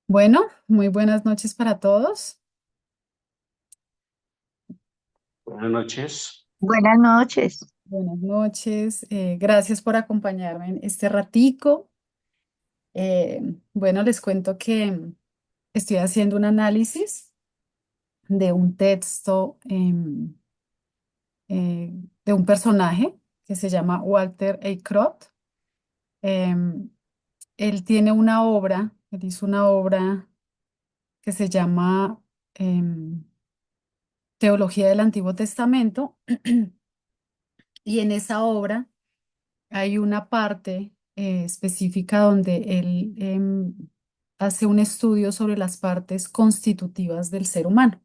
Bueno, muy buenas noches para todos. Buenas noches. Buenas noches. Buenas noches. Gracias por acompañarme en este ratico. Bueno, les cuento que estoy haciendo un análisis de un texto eh, de un personaje que se llama Walter A. Crott. Em, Él tiene una obra, él hizo una obra que se llama Teología del Antiguo Testamento y en esa obra hay una parte específica donde él hace un estudio sobre las partes constitutivas del ser humano.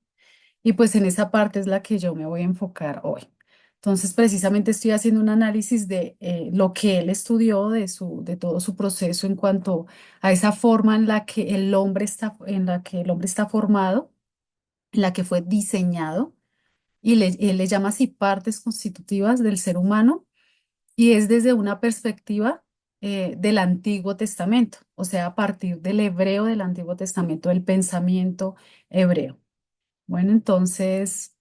Y pues en esa parte es la que yo me voy a enfocar hoy. Entonces, precisamente estoy haciendo un análisis de lo que él estudió, de todo su proceso en cuanto a esa forma en la que el hombre está, en la que el hombre está formado, en la que fue diseñado, y él le llama así partes constitutivas del ser humano y es desde una perspectiva del Antiguo Testamento, o sea, a partir del hebreo del Antiguo Testamento, del pensamiento hebreo. Bueno, entonces,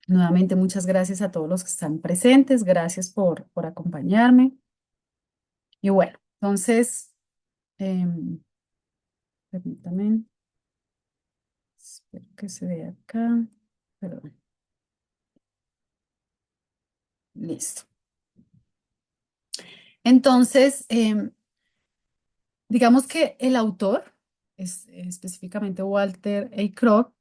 nuevamente muchas gracias a todos los que están presentes, gracias por acompañarme. Y bueno, entonces, permítame, espero que se vea acá, perdón, listo. Entonces, digamos que el autor, es específicamente Walter A. Kroc,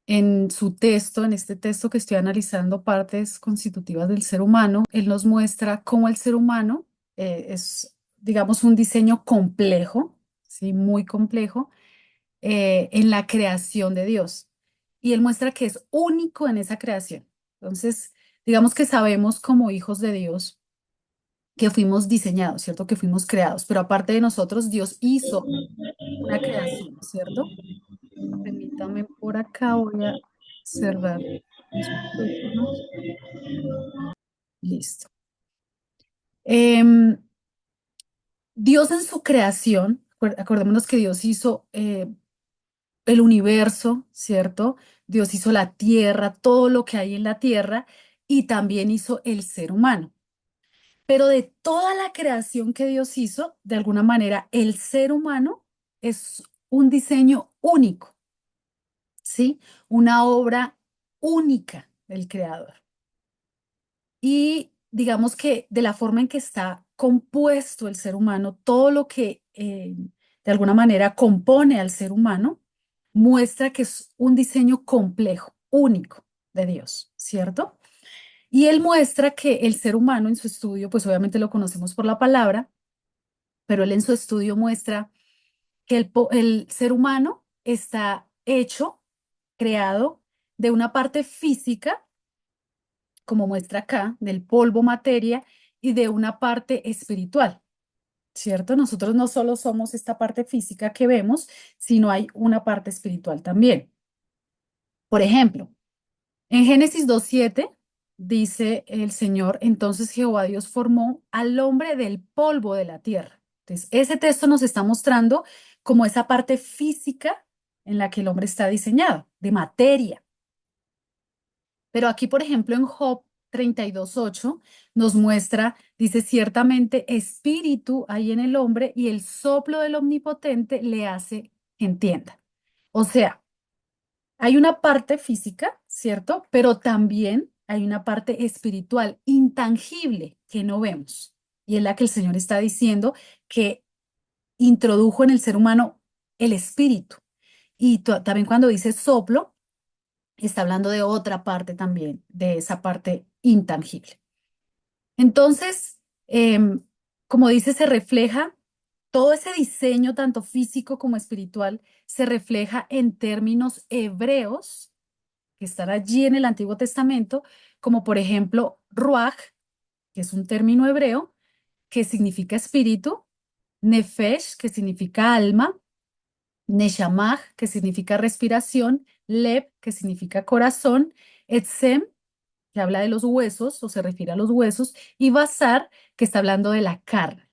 en su texto, en este texto que estoy analizando partes constitutivas del ser humano, él nos muestra cómo el ser humano es, digamos, un diseño complejo, ¿sí? Muy complejo, en la creación de Dios. Y él muestra que es único en esa creación. Entonces, digamos que sabemos como hijos de Dios que fuimos diseñados, ¿cierto? Que fuimos creados, pero aparte de nosotros, Dios hizo una creación, ¿cierto? Permítame por acá, voy a cerrar los micrófonos. Listo. Em, Dios en su creación, acordémonos que Dios hizo el universo, ¿cierto? Dios hizo la tierra, todo lo que hay en la tierra, y también hizo el ser humano. Pero de toda la creación que Dios hizo, de alguna manera, el ser humano es un diseño único, ¿sí? Una obra única del Creador. Y digamos que de la forma en que está compuesto el ser humano, todo lo que de alguna manera compone al ser humano, muestra que es un diseño complejo, único de Dios, ¿cierto? Y él muestra que el ser humano en su estudio, pues obviamente lo conocemos por la palabra, pero él en su estudio muestra que el ser humano está hecho, creado de una parte física como muestra acá, del polvo materia y de una parte espiritual, ¿cierto? Nosotros no solo somos esta parte física que vemos, sino hay una parte espiritual también. Por ejemplo, en Génesis 2:7 dice el Señor, entonces Jehová Dios formó al hombre del polvo de la tierra. Entonces, ese texto nos está mostrando como esa parte física en la que el hombre está diseñado, de materia. Pero aquí, por ejemplo, en Job 32:8 nos muestra, dice, ciertamente espíritu hay en el hombre y el soplo del Omnipotente le hace que entienda. O sea, hay una parte física, ¿cierto? Pero también hay una parte espiritual, intangible, que no vemos. Y es la que el Señor está diciendo que introdujo en el ser humano el espíritu. Y también cuando dice soplo, está hablando de otra parte también, de esa parte intangible. Entonces, como dice, se refleja todo ese diseño, tanto físico como espiritual, se refleja en términos hebreos que están allí en el Antiguo Testamento, como por ejemplo, ruach, que es un término hebreo que significa espíritu, nefesh, que significa alma, Neshamah, que significa respiración, Lev, que significa corazón, Etzem, que habla de los huesos o se refiere a los huesos, y Basar, que está hablando de la carne.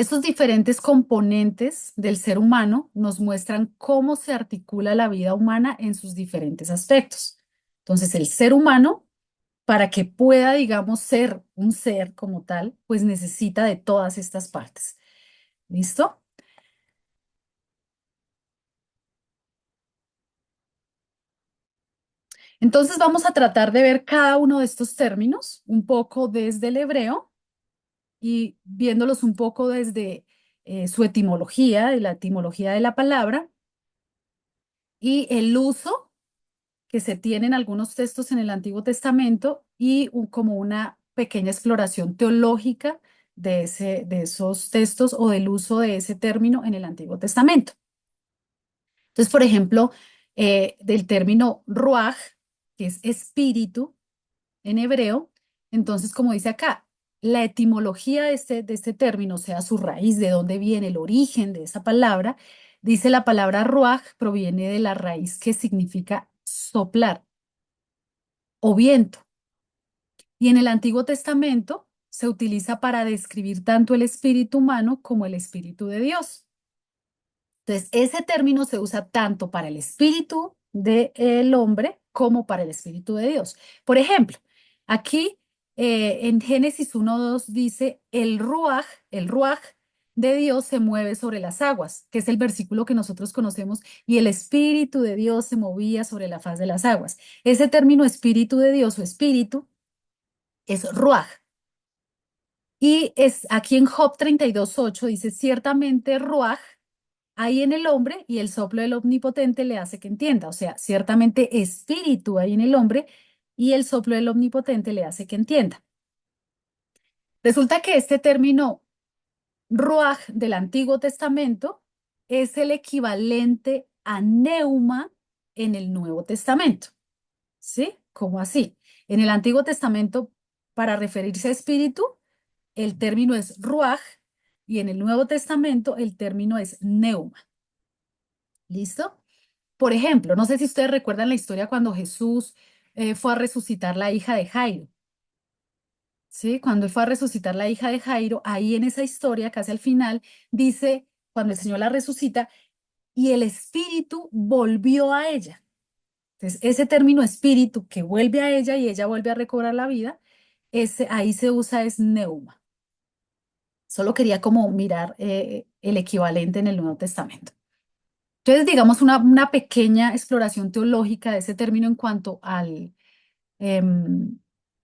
Estos diferentes componentes del ser humano nos muestran cómo se articula la vida humana en sus diferentes aspectos. Entonces, el ser humano, para que pueda, digamos, ser un ser como tal, pues necesita de todas estas partes. ¿Listo? Entonces, vamos a tratar de ver cada uno de estos términos un poco desde el hebreo y viéndolos un poco desde su etimología, de la etimología de la palabra y el uso que se tiene en algunos textos en el Antiguo Testamento y como una pequeña exploración teológica de esos textos o del uso de ese término en el Antiguo Testamento. Entonces, por ejemplo, del término ruaj, que es espíritu en hebreo, entonces, como dice acá, la etimología de este término, o sea, su raíz, de dónde viene el origen de esa palabra, dice la palabra ruaj proviene de la raíz que significa soplar o viento. Y en el Antiguo Testamento se utiliza para describir tanto el espíritu humano como el espíritu de Dios. Entonces, ese término se usa tanto para el espíritu del hombre como para el espíritu de Dios. Por ejemplo, aquí en Génesis 1:2 dice, el ruaj de Dios se mueve sobre las aguas, que es el versículo que nosotros conocemos, y el espíritu de Dios se movía sobre la faz de las aguas. Ese término espíritu de Dios o espíritu es ruaj. Y es aquí en Job 32:8 dice, ciertamente ruaj hay en el hombre y el soplo del Omnipotente le hace que entienda. O sea, ciertamente espíritu hay en el hombre y el soplo del Omnipotente le hace que entienda. Resulta que este término ruaj del Antiguo Testamento es el equivalente a neuma en el Nuevo Testamento. ¿Sí? ¿Cómo así? En el Antiguo Testamento, para referirse a espíritu, el término es ruaj y en el Nuevo Testamento el término es neuma. ¿Listo? Por ejemplo, no sé si ustedes recuerdan la historia cuando Jesús fue a resucitar la hija de Jairo, ¿sí? Cuando él fue a resucitar la hija de Jairo, ahí en esa historia, casi al final, dice, cuando el Señor la resucita, y el espíritu volvió a ella. Entonces, ese término espíritu que vuelve a ella y ella vuelve a recobrar la vida, ahí se usa es neuma. Solo quería como mirar el equivalente en el Nuevo Testamento. Entonces, digamos, una pequeña exploración teológica de ese término en cuanto em,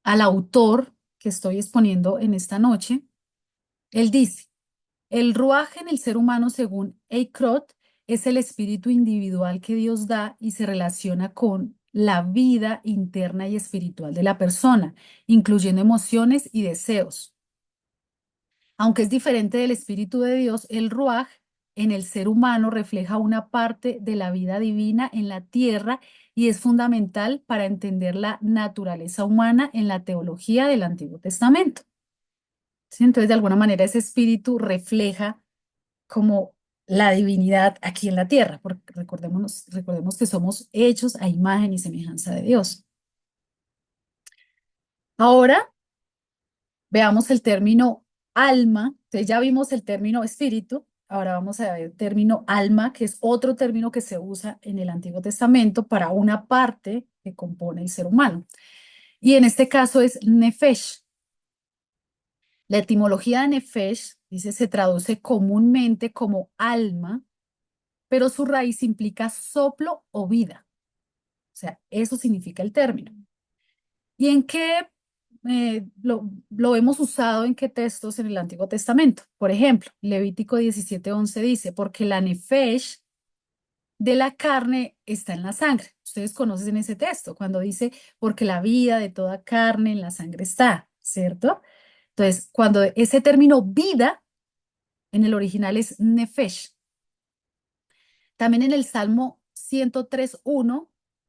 al autor que estoy exponiendo en esta noche. Él dice, el ruaj en el ser humano, según Eichrodt, es el espíritu individual que Dios da y se relaciona con la vida interna y espiritual de la persona, incluyendo emociones y deseos. Aunque es diferente del Espíritu de Dios, el Ruaj en el ser humano refleja una parte de la vida divina en la tierra y es fundamental para entender la naturaleza humana en la teología del Antiguo Testamento. ¿Sí? Entonces, de alguna manera, ese espíritu refleja como la divinidad aquí en la tierra, porque recordemos que somos hechos a imagen y semejanza de Dios. Ahora, veamos el término alma. Entonces ya vimos el término espíritu. Ahora vamos a ver el término alma, que es otro término que se usa en el Antiguo Testamento para una parte que compone el ser humano. Y en este caso es nefesh. La etimología de nefesh, dice, se traduce comúnmente como alma, pero su raíz implica soplo o vida. O sea, eso significa el término. ¿Y en qué lo hemos usado en qué textos en el Antiguo Testamento? Por ejemplo, Levítico 17:11 dice, porque la nefesh de la carne está en la sangre. Ustedes conocen ese texto, cuando dice, porque la vida de toda carne en la sangre está, ¿cierto? Entonces, cuando ese término vida en el original es nefesh. También en el Salmo 103:1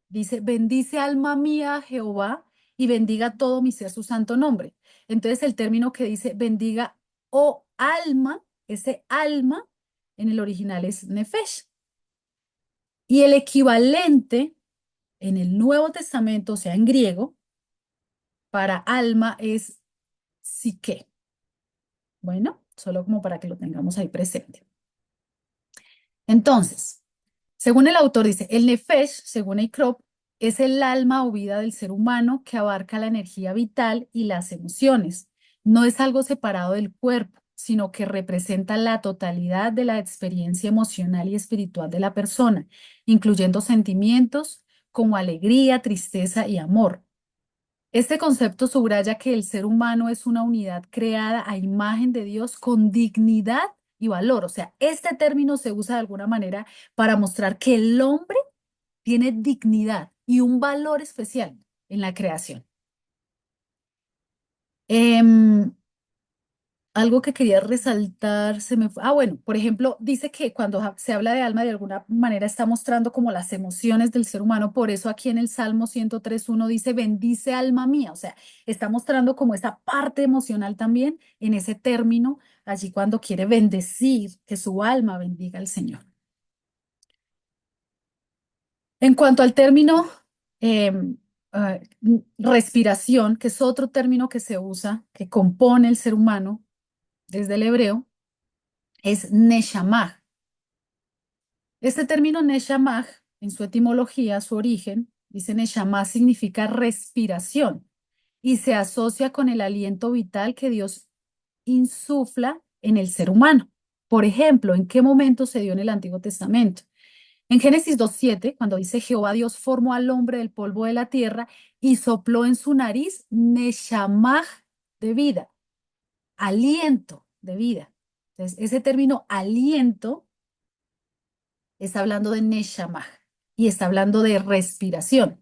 dice, bendice alma mía a Jehová y bendiga todo mi ser su santo nombre. Entonces el término que dice bendiga o alma, ese alma en el original es nefesh. Y el equivalente en el Nuevo Testamento, o sea, en griego, para alma es psique. Bueno. solo como para que lo tengamos ahí presente. Entonces, según el autor dice, el nefesh, según Eicrop, es el alma o vida del ser humano que abarca la energía vital y las emociones. No es algo separado del cuerpo, sino que representa la totalidad de la experiencia emocional y espiritual de la persona, incluyendo sentimientos como alegría, tristeza y amor. Este concepto subraya que el ser humano es una unidad creada a imagen de Dios con dignidad y valor. O sea, este término se usa de alguna manera para mostrar que el hombre tiene dignidad y un valor especial en la creación. Em, Algo que quería resaltar, se me fue. Ah, bueno, por ejemplo, dice que cuando se habla de alma, de alguna manera está mostrando como las emociones del ser humano. Por eso aquí en el Salmo 103:1 dice, bendice alma mía. O sea, está mostrando como esa parte emocional también en ese término, allí cuando quiere bendecir, que su alma bendiga al Señor. En cuanto al término respiración, que es otro término que se usa, que compone el ser humano desde el hebreo, es neshamah. Este término neshamah, en su etimología, su origen, dice neshamah significa respiración y se asocia con el aliento vital que Dios insufla en el ser humano. Por ejemplo, ¿en qué momento se dio en el Antiguo Testamento? En Génesis 2:7, cuando dice Jehová Dios formó al hombre del polvo de la tierra y sopló en su nariz neshamah de vida, aliento de vida. Entonces, ese término aliento está hablando de Neshamah y está hablando de respiración.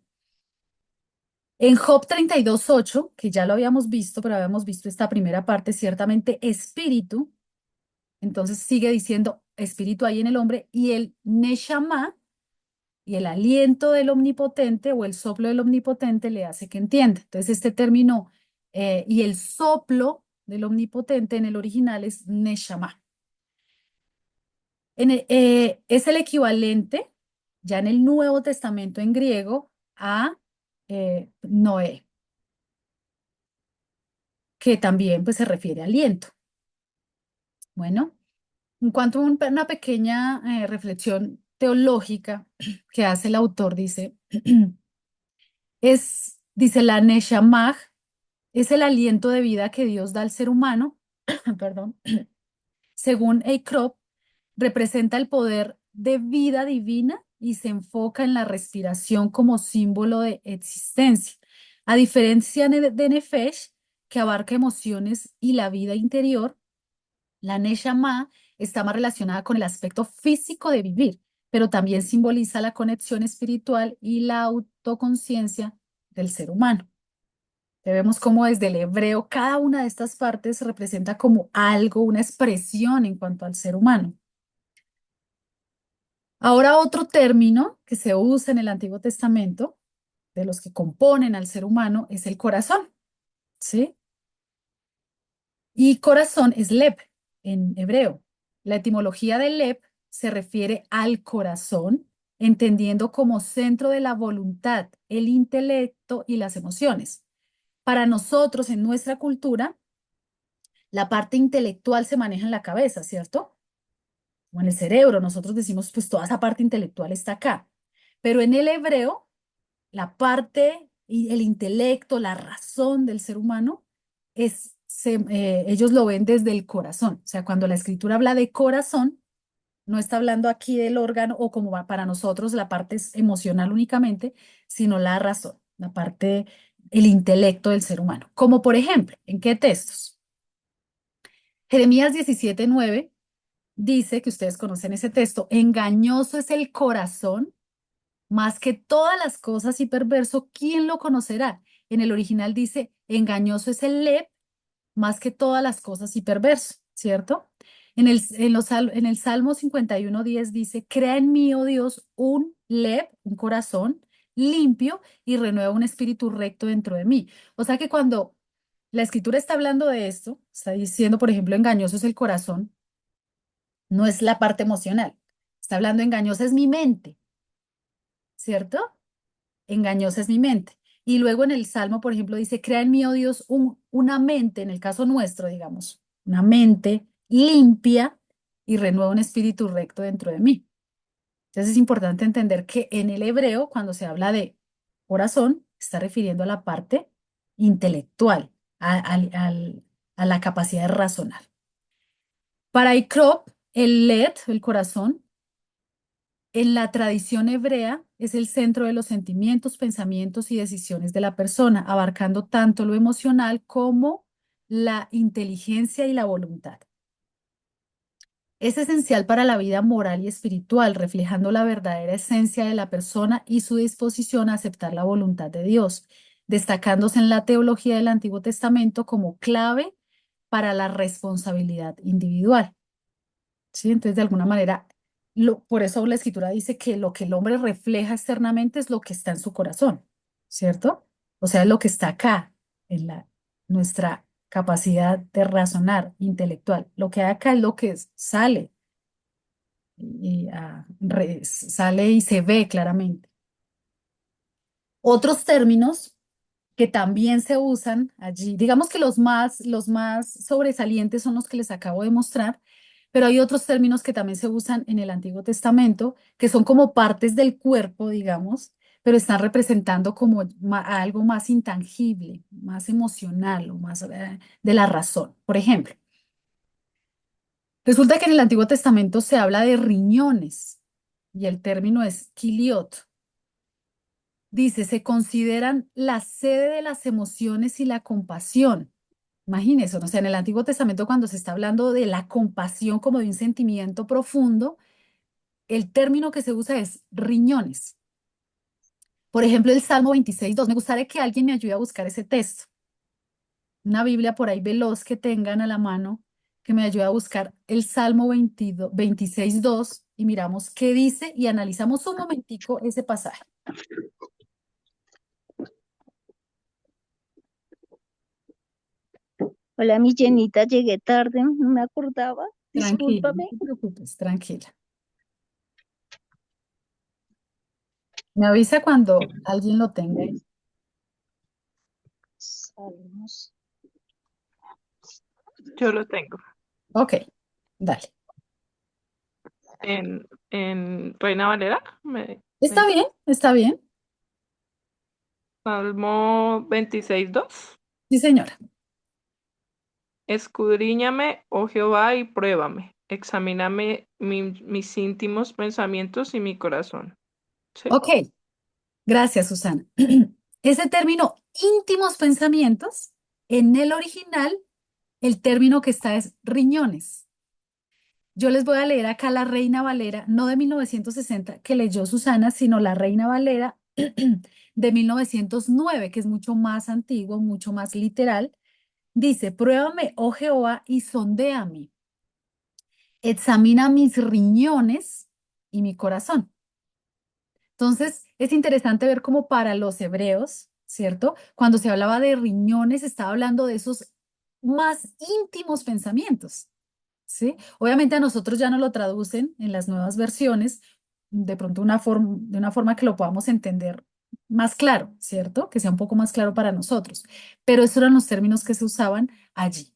En Job 32:8, que ya lo habíamos visto, pero habíamos visto esta primera parte, ciertamente espíritu, entonces sigue diciendo espíritu hay en el hombre y el Neshamah y el aliento del omnipotente o el soplo del omnipotente le hace que entienda. Entonces este término y el soplo del omnipotente en el original es Neshamah. Es el equivalente ya en el Nuevo Testamento en griego a Noé, que también pues, se refiere a aliento. Bueno, en cuanto a una pequeña reflexión teológica que hace el autor, dice, dice la Neshamah, es el aliento de vida que Dios da al ser humano, perdón, según Eicrop, representa el poder de vida divina y se enfoca en la respiración como símbolo de existencia. A diferencia de Nefesh, que abarca emociones y la vida interior, la Neshama está más relacionada con el aspecto físico de vivir, pero también simboliza la conexión espiritual y la autoconciencia del ser humano. Vemos cómo desde el hebreo cada una de estas partes representa como algo, una expresión en cuanto al ser humano. Ahora otro término que se usa en el Antiguo Testamento, de los que componen al ser humano, es el corazón, ¿sí? Y corazón es leb en hebreo. La etimología de leb se refiere al corazón, entendiendo como centro de la voluntad, el intelecto y las emociones. Para nosotros, en nuestra cultura, la parte intelectual se maneja en la cabeza, ¿cierto? O en el cerebro. Nosotros decimos, pues toda esa parte intelectual está acá. Pero en el hebreo, la parte y el intelecto, la razón del ser humano, ellos lo ven desde el corazón. O sea, cuando la escritura habla de corazón, no está hablando aquí del órgano o como para nosotros la parte es emocional únicamente, sino la razón, la parte, el intelecto del ser humano. Como por ejemplo, ¿en qué textos? Jeremías 17:9 dice que ustedes conocen ese texto, engañoso es el corazón más que todas las cosas y perverso, ¿quién lo conocerá? En el original dice, engañoso es el leb más que todas las cosas y perverso, ¿cierto? En el Salmo 51:10 dice, crea en mí, oh Dios, un leb, un corazón limpio y renueva un espíritu recto dentro de mí. O sea que cuando la escritura está hablando de esto, está diciendo, por ejemplo, engañoso es el corazón, no es la parte emocional. Está hablando engañosa es mi mente, ¿cierto? Engañosa es mi mente. Y luego en el Salmo, por ejemplo, dice, crea en mí, oh Dios, una mente, en el caso nuestro, digamos, una mente limpia y renueva un espíritu recto dentro de mí. Entonces es importante entender que en el hebreo, cuando se habla de corazón, está refiriendo a la parte intelectual, a la capacidad de razonar. Para Ikrop, el led, el corazón, en la tradición hebrea es el centro de los sentimientos, pensamientos y decisiones de la persona, abarcando tanto lo emocional como la inteligencia y la voluntad. Es esencial para la vida moral y espiritual, reflejando la verdadera esencia de la persona y su disposición a aceptar la voluntad de Dios, destacándose en la teología del Antiguo Testamento como clave para la responsabilidad individual. ¿Sí? Entonces, de alguna manera, por eso la Escritura dice que lo que el hombre refleja externamente es lo que está en su corazón, ¿cierto? O sea, es lo que está acá, en nuestra capacidad de razonar intelectual. Lo que hay acá es lo que sale sale y se ve claramente. Otros términos que también se usan allí, digamos que los más sobresalientes son los que les acabo de mostrar, pero hay otros términos que también se usan en el Antiguo Testamento, que son como partes del cuerpo, digamos, pero están representando como algo más intangible, más emocional o más de la razón. Por ejemplo, resulta que en el Antiguo Testamento se habla de riñones y el término es kiliot. Dice, se consideran la sede de las emociones y la compasión. Imagínense, o sea, en el Antiguo Testamento cuando se está hablando de la compasión como de un sentimiento profundo, el término que se usa es riñones. Por ejemplo, el Salmo 26:2. Me gustaría que alguien me ayude a buscar ese texto. Una Biblia por ahí veloz que tengan a la mano, que me ayude a buscar el Salmo 26:2 y miramos qué dice y analizamos un momentico ese pasaje. Hola, mi Jenita, llegué tarde, no me acordaba. Tranquila, no Discúlpame. te preocupes, tranquila. Me avisa cuando alguien lo tenga ahí. Salmos. Yo lo tengo. Ok, dale. En Reina Valera, me Está dice. bien, está bien. Salmo 26:2. Sí, señora. Escudriñame, oh Jehová, y pruébame. Examíname mis íntimos pensamientos y mi corazón. ¿Sí? Ok, gracias, Susana. Ese término íntimos pensamientos, en el original, el término que está es riñones. Yo les voy a leer acá la Reina Valera, no de 1960 que leyó Susana, sino la Reina Valera de 1909, que es mucho más antiguo, mucho más literal. Dice, pruébame, oh Jehová, y sondéame. Examina mis riñones y mi corazón. Entonces, es interesante ver cómo para los hebreos, ¿cierto? Cuando se hablaba de riñones, estaba hablando de esos más íntimos pensamientos, ¿sí? Obviamente a nosotros ya no lo traducen en las nuevas versiones, de pronto de una forma que lo podamos entender más claro, ¿cierto? Que sea un poco más claro para nosotros. Pero esos eran los términos que se usaban allí,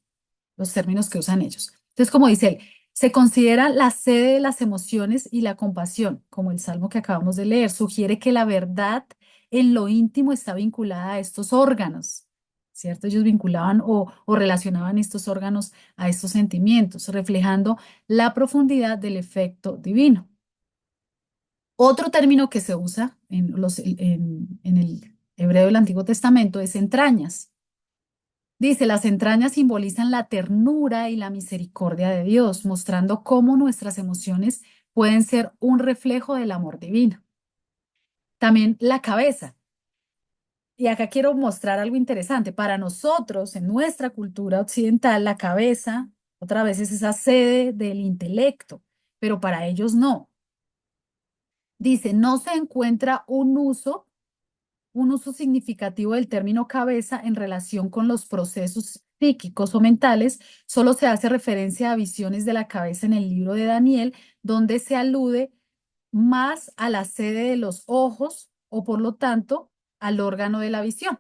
los términos que usan ellos. Entonces, como dice él, se considera la sede de las emociones y la compasión, como el salmo que acabamos de leer. Sugiere que la verdad en lo íntimo está vinculada a estos órganos, ¿cierto? Ellos vinculaban o relacionaban estos órganos a estos sentimientos, reflejando la profundidad del efecto divino. Otro término que se usa en el hebreo del Antiguo Testamento es entrañas. Dice, las entrañas simbolizan la ternura y la misericordia de Dios, mostrando cómo nuestras emociones pueden ser un reflejo del amor divino. También la cabeza. Y acá quiero mostrar algo interesante. Para nosotros, en nuestra cultura occidental, la cabeza, otra vez, es esa sede del intelecto, pero para ellos no. Dice, no se encuentra un uso significativo del término cabeza en relación con los procesos psíquicos o mentales, solo se hace referencia a visiones de la cabeza en el libro de Daniel, donde se alude más a la sede de los ojos o por lo tanto al órgano de la visión,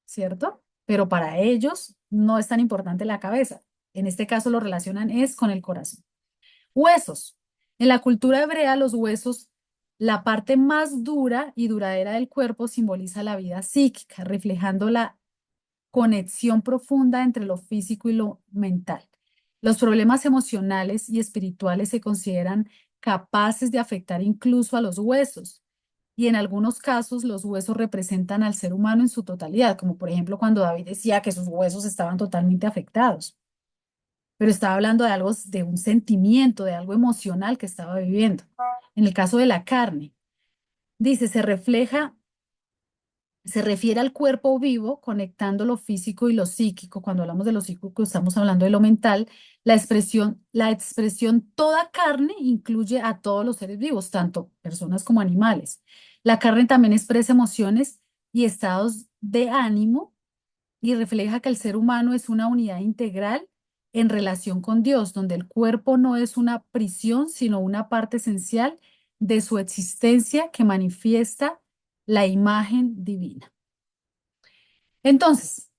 ¿cierto? Pero para ellos no es tan importante la cabeza. En este caso lo relacionan es con el corazón. Huesos. En la cultura hebrea, los huesos, la parte más dura y duradera del cuerpo, simboliza la vida psíquica, reflejando la conexión profunda entre lo físico y lo mental. Los problemas emocionales y espirituales se consideran capaces de afectar incluso a los huesos. Y en algunos casos los huesos representan al ser humano en su totalidad, como por ejemplo cuando David decía que sus huesos estaban totalmente afectados, pero estaba hablando de algo, de un sentimiento, de algo emocional que estaba viviendo. En el caso de la carne, dice, se refiere al cuerpo vivo conectando lo físico y lo psíquico. Cuando hablamos de lo psíquico, estamos hablando de lo mental. La expresión toda carne incluye a todos los seres vivos, tanto personas como animales. La carne también expresa emociones y estados de ánimo y refleja que el ser humano es una unidad integral en relación con Dios, donde el cuerpo no es una prisión, sino una parte esencial de su existencia que manifiesta la imagen divina. Entonces,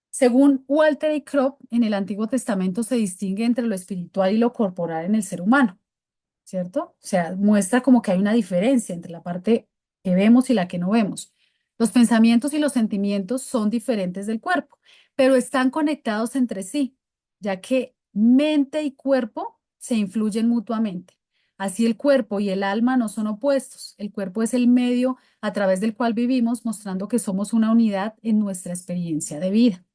según Walter A. Kropp, en el Antiguo Testamento se distingue entre lo espiritual y lo corporal en el ser humano, ¿cierto? O sea, muestra como que hay una diferencia entre la parte que vemos y la que no vemos. Los pensamientos y los sentimientos son diferentes del cuerpo, pero están conectados entre sí, ya que mente y cuerpo se influyen mutuamente. Así el cuerpo y el alma no son opuestos. El cuerpo es el medio a través del cual vivimos, mostrando que somos una unidad en nuestra experiencia de vida.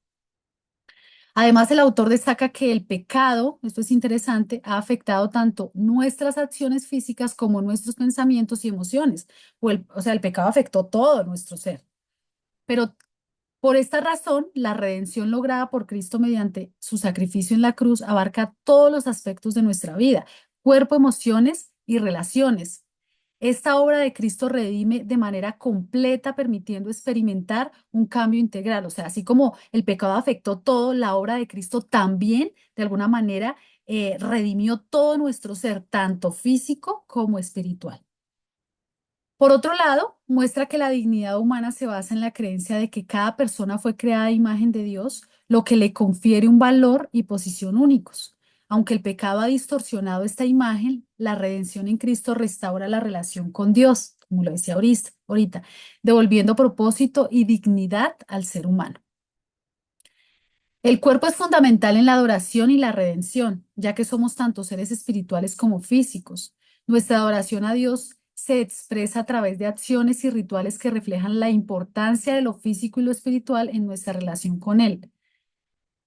Además, el autor destaca que el pecado, esto es interesante, ha afectado tanto nuestras acciones físicas como nuestros pensamientos y emociones. O sea, el pecado afectó todo nuestro ser. Pero por esta razón, la redención lograda por Cristo mediante su sacrificio en la cruz abarca todos los aspectos de nuestra vida, cuerpo, emociones y relaciones. Esta obra de Cristo redime de manera completa, permitiendo experimentar un cambio integral. O sea, así como el pecado afectó todo, la obra de Cristo también, de alguna manera, redimió todo nuestro ser, tanto físico como espiritual. Por otro lado, muestra que la dignidad humana se basa en la creencia de que cada persona fue creada a imagen de Dios, lo que le confiere un valor y posición únicos. Aunque el pecado ha distorsionado esta imagen, la redención en Cristo restaura la relación con Dios, como lo decía ahorita, devolviendo propósito y dignidad al ser humano. El cuerpo es fundamental en la adoración y la redención, ya que somos tanto seres espirituales como físicos. Nuestra adoración a Dios se expresa a través de acciones y rituales que reflejan la importancia de lo físico y lo espiritual en nuestra relación con Él.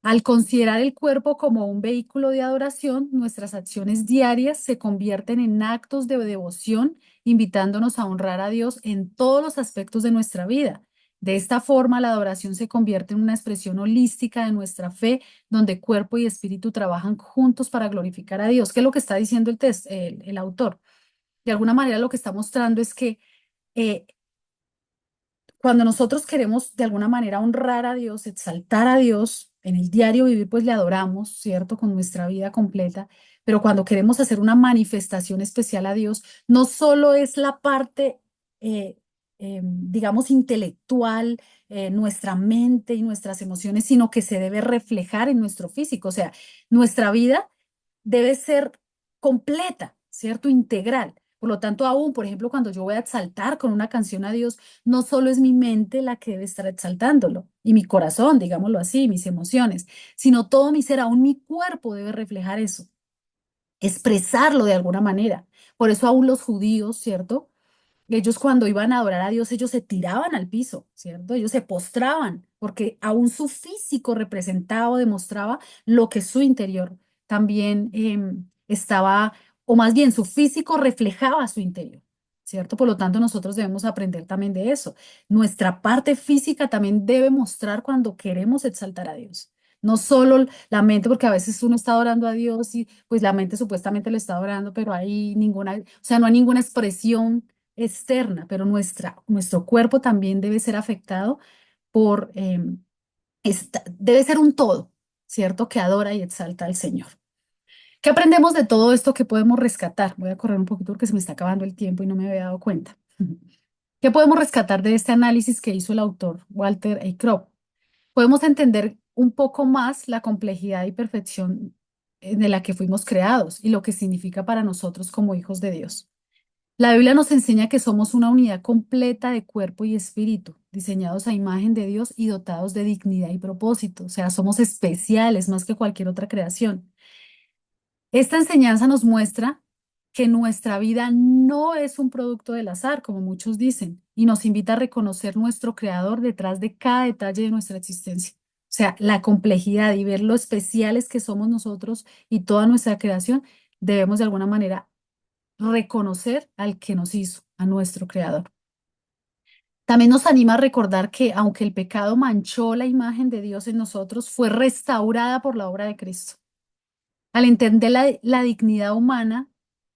Al considerar el cuerpo como un vehículo de adoración, nuestras acciones diarias se convierten en actos de devoción, invitándonos a honrar a Dios en todos los aspectos de nuestra vida. De esta forma, la adoración se convierte en una expresión holística de nuestra fe, donde cuerpo y espíritu trabajan juntos para glorificar a Dios. ¿Qué es lo que está diciendo el autor? De alguna manera lo que está mostrando es que eh, cuando nosotros queremos de alguna manera honrar a Dios, exaltar a Dios, en el diario vivir, pues le adoramos, ¿cierto? Con nuestra vida completa. Pero cuando queremos hacer una manifestación especial a Dios, no solo es la parte, digamos, intelectual, nuestra mente y nuestras emociones, sino que se debe reflejar en nuestro físico. O sea, nuestra vida debe ser completa, ¿cierto? Integral. Por lo tanto, aún, por ejemplo, cuando yo voy a exaltar con una canción a Dios, no solo es mi mente la que debe estar exaltándolo, y mi corazón, digámoslo así, mis emociones, sino todo mi ser, aún mi cuerpo debe reflejar eso, expresarlo de alguna manera. Por eso aún los judíos, ¿cierto? Ellos cuando iban a adorar a Dios, ellos se tiraban al piso, ¿cierto? Ellos se postraban, porque aún su físico representaba o demostraba lo que su interior también estaba, o más bien su físico reflejaba su interior, ¿cierto? Por lo tanto, nosotros debemos aprender también de eso. Nuestra parte física también debe mostrar cuando queremos exaltar a Dios. No solo la mente, porque a veces uno está adorando a Dios y pues la mente supuestamente lo está adorando, pero hay ninguna, o sea, no hay ninguna expresión externa, pero nuestro cuerpo también debe ser afectado por, debe ser un todo, ¿cierto? Que adora y exalta al Señor. ¿Qué aprendemos de todo esto que podemos rescatar? Voy a correr un poquito porque se me está acabando el tiempo y no me había dado cuenta. ¿Qué podemos rescatar de este análisis que hizo el autor Walter A. Kropp? Podemos entender un poco más la complejidad y perfección de la que fuimos creados y lo que significa para nosotros como hijos de Dios. La Biblia nos enseña que somos una unidad completa de cuerpo y espíritu, diseñados a imagen de Dios y dotados de dignidad y propósito. O sea, somos especiales más que cualquier otra creación. Esta enseñanza nos muestra que nuestra vida no es un producto del azar, como muchos dicen, y nos invita a reconocer nuestro creador detrás de cada detalle de nuestra existencia. O sea, la complejidad y ver lo especiales que somos nosotros y toda nuestra creación, debemos de alguna manera reconocer al que nos hizo, a nuestro creador. También nos anima a recordar que aunque el pecado manchó la imagen de Dios en nosotros, fue restaurada por la obra de Cristo. Al entender la dignidad humana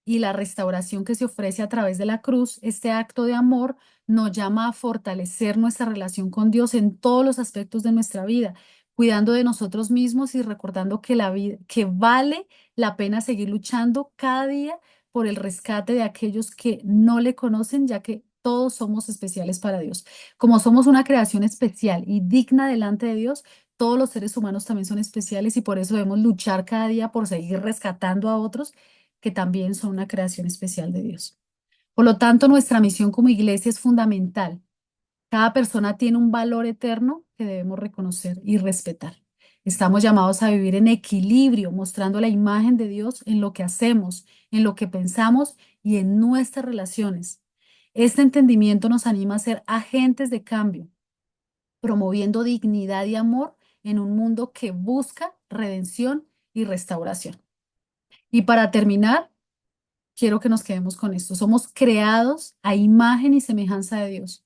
y la restauración que se ofrece a través de la cruz, este acto de amor nos llama a fortalecer nuestra relación con Dios en todos los aspectos de nuestra vida, cuidando de nosotros mismos y recordando que la vida, que vale la pena seguir luchando cada día por el rescate de aquellos que no le conocen, ya que todos somos especiales para Dios. Como somos una creación especial y digna delante de Dios, todos los seres humanos también son especiales y por eso debemos luchar cada día por seguir rescatando a otros que también son una creación especial de Dios. Por lo tanto, nuestra misión como iglesia es fundamental. Cada persona tiene un valor eterno que debemos reconocer y respetar. Estamos llamados a vivir en equilibrio, mostrando la imagen de Dios en lo que hacemos, en lo que pensamos y en nuestras relaciones. Este entendimiento nos anima a ser agentes de cambio, promoviendo dignidad y amor en un mundo que busca redención y restauración. Y para terminar, quiero que nos quedemos con esto. Somos creados a imagen y semejanza de Dios,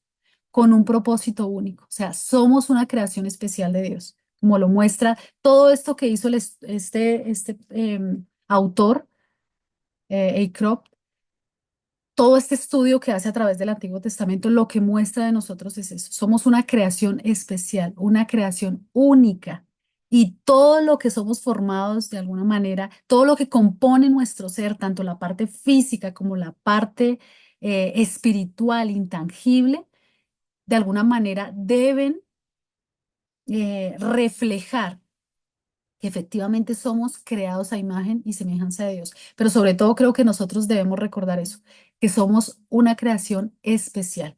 con un propósito único. O sea, somos una creación especial de Dios, como lo muestra todo esto que hizo este autor, A. Croft. Todo este estudio que hace a través del Antiguo Testamento, lo que muestra de nosotros es eso. Somos una creación especial, una creación única. Y todo lo que somos formados de alguna manera, todo lo que compone nuestro ser, tanto la parte física como la parte espiritual, intangible, de alguna manera deben reflejar que efectivamente somos creados a imagen y semejanza de Dios. Pero sobre todo creo que nosotros debemos recordar eso, que somos una creación especial,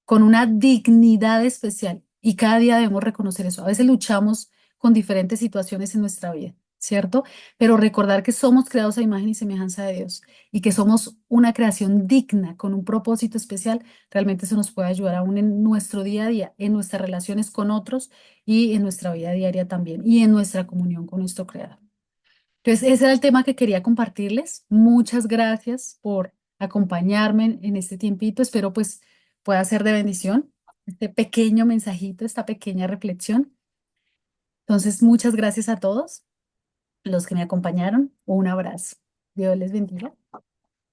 con una dignidad especial y cada día debemos reconocer eso. A veces luchamos con diferentes situaciones en nuestra vida, ¿cierto? Pero recordar que somos creados a imagen y semejanza de Dios y que somos una creación digna con un propósito especial, realmente eso nos puede ayudar aún en nuestro día a día, en nuestras relaciones con otros y en nuestra vida diaria también y en nuestra comunión con nuestro Creador. Entonces, ese era el tema que quería compartirles. Muchas gracias por acompañarme en este tiempito. Espero pues pueda ser de bendición este pequeño mensajito, esta pequeña reflexión. Entonces, muchas gracias a todos los que me acompañaron. Un abrazo. Dios les bendiga.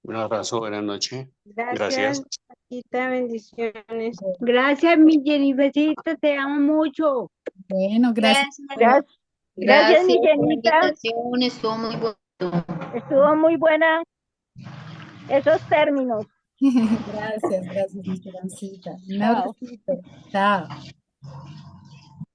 Un abrazo, buenas noches. Gracias, Gracias. Paquita, bendiciones. Gracias, mi Jennifercita, te amo mucho. Bueno, gracias. Gracias, gracias, mi Gracias por la Jenita. invitación, estuvo muy bueno. Estuvo muy buena esos términos. Gracias, gracias, mi Esperancita. Un Chao. abracito. Chao.